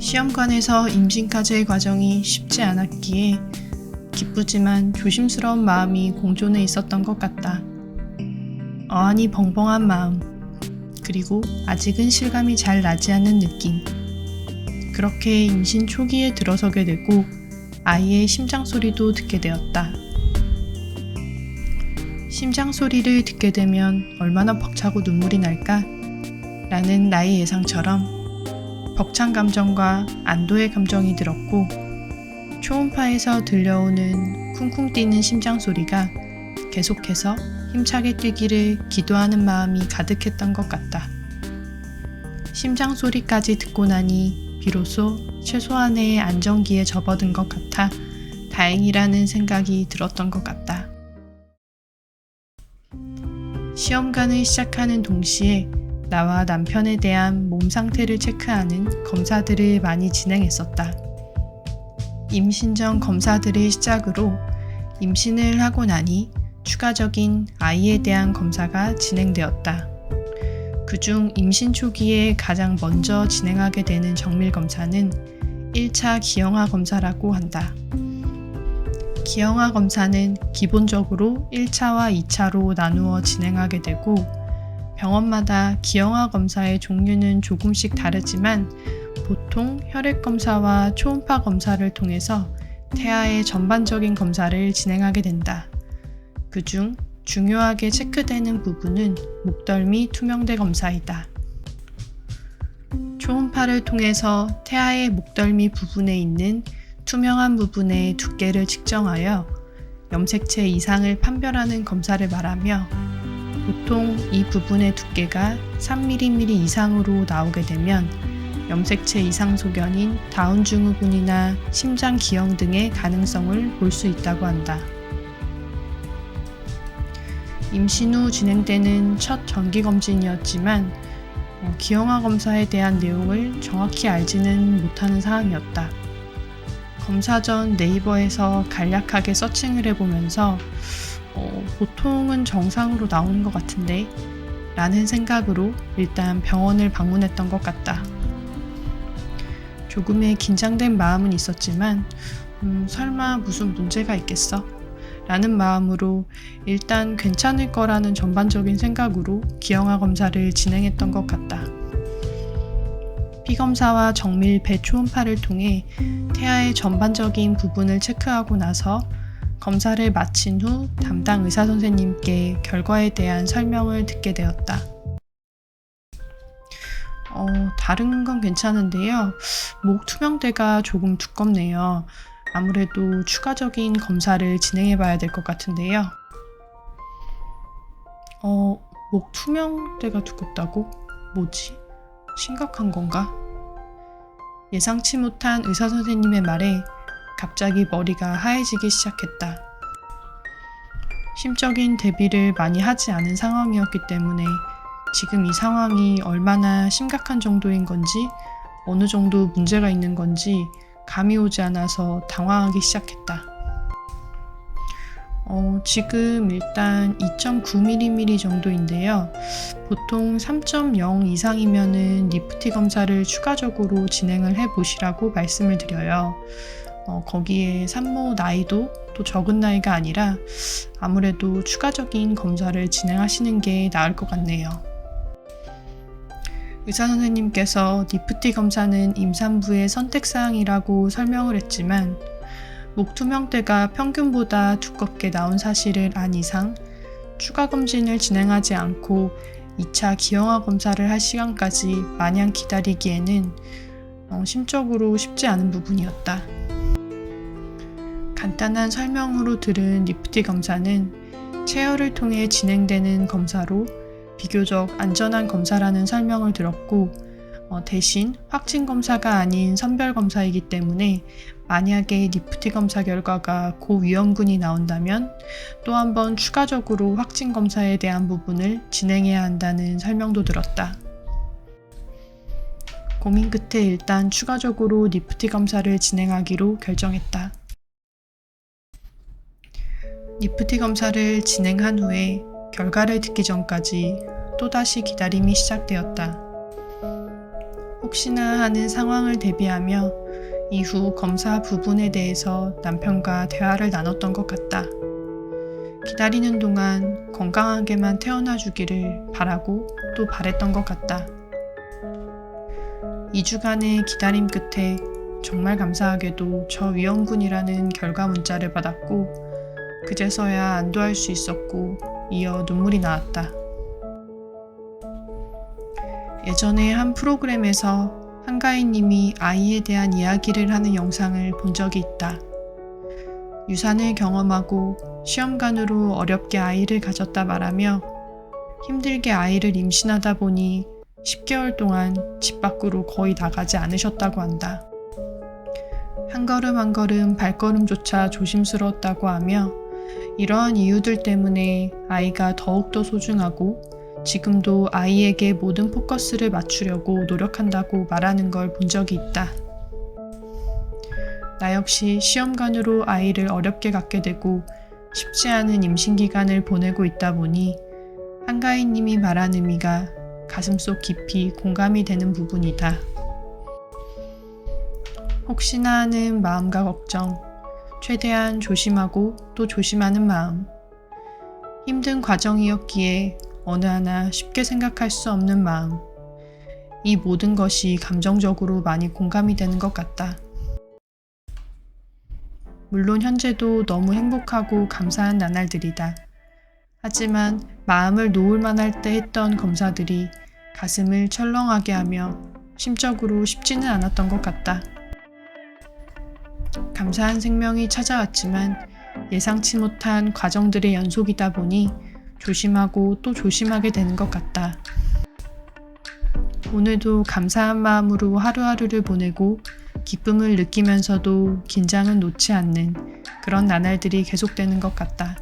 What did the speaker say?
시험관에서 임신까지의 과정이 쉽지 않았기에 기쁘지만 조심스러운 마음이 공존해 있었던 것 같다. 어안이 벙벙한 마음, 그리고 아직은 실감이 잘 나지 않는 느낌. 그렇게 임신 초기에 들어서게 되고 아이의 심장 소리도 듣게 되었다. 심장 소리를 듣게 되면 얼마나 벅차고 눈물이 날까? 라는 나의 예상처럼 벅찬 감정과 안도의 감정이 들었고, 초음파에서 들려오는 쿵쿵 뛰는 심장 소리가 계속해서 힘차게 뛰기를 기도하는 마음이 가득했던 것 같다. 심장 소리까지 듣고 나니 비로소 최소한의 안정기에 접어든 것 같아 다행이라는 생각이 들었던 것 같다. 시험관을 시작하는 동시에 나와 남편에 대한 몸 상태를 체크하는 검사들을 많이 진행했었다. 임신 전 검사들을 시작으로 임신을 하고 나니 추가적인 아이에 대한 검사가 진행되었다. 그중 임신 초기에 가장 먼저 진행하게 되는 정밀 검사는 1차 기형아 검사라고 한다. 기형아 검사는 기본적으로 1차와 2차로 나누어 진행하게 되고, 병원마다 기형아 검사의 종류는 조금씩 다르지만 보통 혈액 검사와 초음파 검사를 통해서 태아의 전반적인 검사를 진행하게 된다. 그중 중요하게 체크되는 부분은 목덜미 투명대 검사이다. 초음파를 통해서 태아의 목덜미 부분에 있는 투명한 부분의 두께를 측정하여 염색체 이상을 판별하는 검사를 말하며, 보통 이 부분의 두께가 3mm 이상으로 나오게 되면 염색체 이상 소견인 다운 증후군이나 심장 기형 등의 가능성을 볼 수 있다고 한다. 임신 후 진행되는 첫 정기검진이었지만 기형아 검사에 대한 내용을 정확히 알지는 못하는 상황이었다. 검사 전 네이버에서 간략하게 서칭을 해보면서 보통은 정상으로 나오는 것 같은데 라는 생각으로 일단 병원을 방문했던 것 같다. 조금의 긴장된 마음은 있었지만 설마 무슨 문제가 있겠어? 라는 마음으로 일단 괜찮을 거라는 전반적인 생각으로 기형아 검사를 진행했던 것 같다. 피검사와 정밀 배초음파를 통해 태아의 전반적인 부분을 체크하고 나서 검사를 마친 후 담당 의사 선생님께 결과에 대한 설명을 듣게 되었다. 다른 건 괜찮은데요. 목 투명대가 조금 두껍네요. 아무래도 추가적인 검사를 진행해 봐야 될 것 같은데요. 목 투명대가 두껍다고? 뭐지? 심각한 건가? 예상치 못한 의사 선생님의 말에 갑자기 머리가 하얘지기 시작했다. 심적인 대비를 많이 하지 않은 상황이었기 때문에 지금 이 상황이 얼마나 심각한 정도인 건지, 어느 정도 문제가 있는 건지 감이 오지 않아서 당황하기 시작했다. 지금 일단 2.9mm 정도인데요. 보통 3.0 이상이면은 니프티 검사를 추가적으로 진행을 해보시라고 말씀을 드려요. 거기에 산모 나이도 또 적은 나이가 아니라 아무래도 추가적인 검사를 진행하시는 게 나을 것 같네요. 의사 선생님께서 니프티 검사는 임산부의 선택사항이라고 설명을 했지만 목 투명대가 평균보다 두껍게 나온 사실을 안 이상 추가 검진을 진행하지 않고 2차 기형아 검사를 할 시간까지 마냥 기다리기에는 심적으로 쉽지 않은 부분이었다. 간단한 설명으로 들은 니프티 검사는 체열을 통해 진행되는 검사로 비교적 안전한 검사라는 설명을 들었고, 대신 확진 검사가 아닌 선별 검사이기 때문에 만약에 니프티 검사 결과가 고위험군이 나온다면 또 한 번 추가적으로 확진 검사에 대한 부분을 진행해야 한다는 설명도 들었다. 고민 끝에 일단 추가적으로 니프티 검사를 진행하기로 결정했다. 니프티 검사를 진행한 후에 결과를 듣기 전까지 또다시 기다림이 시작되었다. 혹시나 하는 상황을 대비하며 이후 검사 부분에 대해서 남편과 대화를 나눴던 것 같다. 기다리는 동안 건강하게만 태어나 주기를 바라고 또 바랬던 것 같다. 2주간의 기다림 끝에 정말 감사하게도 저 위험군이라는 결과 문자를 받았고 그제서야 안도할 수 있었고 이어 눈물이 나왔다. 예전에 한 프로그램에서 한가인님이 아이에 대한 이야기를 하는 영상을 본 적이 있다. 유산을 경험하고 시험관으로 어렵게 아이를 가졌다 말하며 힘들게 아이를 임신하다 보니 10개월 동안 집 밖으로 거의 나가지 않으셨다고 한다. 한 걸음 한 걸음 발걸음조차 조심스러웠다고 하며 이러한 이유들 때문에 아이가 더욱더 소중하고 지금도 아이에게 모든 포커스를 맞추려고 노력한다고 말하는 걸 본 적이 있다. 나 역시 시험관으로 아이를 어렵게 갖게 되고 쉽지 않은 임신 기간을 보내고 있다 보니 한가인님이 말한 의미가 가슴속 깊이 공감이 되는 부분이다. 혹시나 하는 마음과 걱정, 최대한 조심하고 또 조심하는 마음. 힘든 과정이었기에 어느 하나 쉽게 생각할 수 없는 마음. 이 모든 것이 감정적으로 많이 공감이 되는 것 같다. 물론 현재도 너무 행복하고 감사한 나날들이다. 하지만 마음을 놓을 만할 때 했던 검사들이 가슴을 철렁하게 하며 심적으로 쉽지는 않았던 것 같다. 감사한 생명이 찾아왔지만 예상치 못한 과정들의 연속이다 보니 조심하고 또 조심하게 되는 것 같다. 오늘도 감사한 마음으로 하루하루를 보내고 기쁨을 느끼면서도 긴장은 놓지 않는 그런 나날들이 계속되는 것 같다.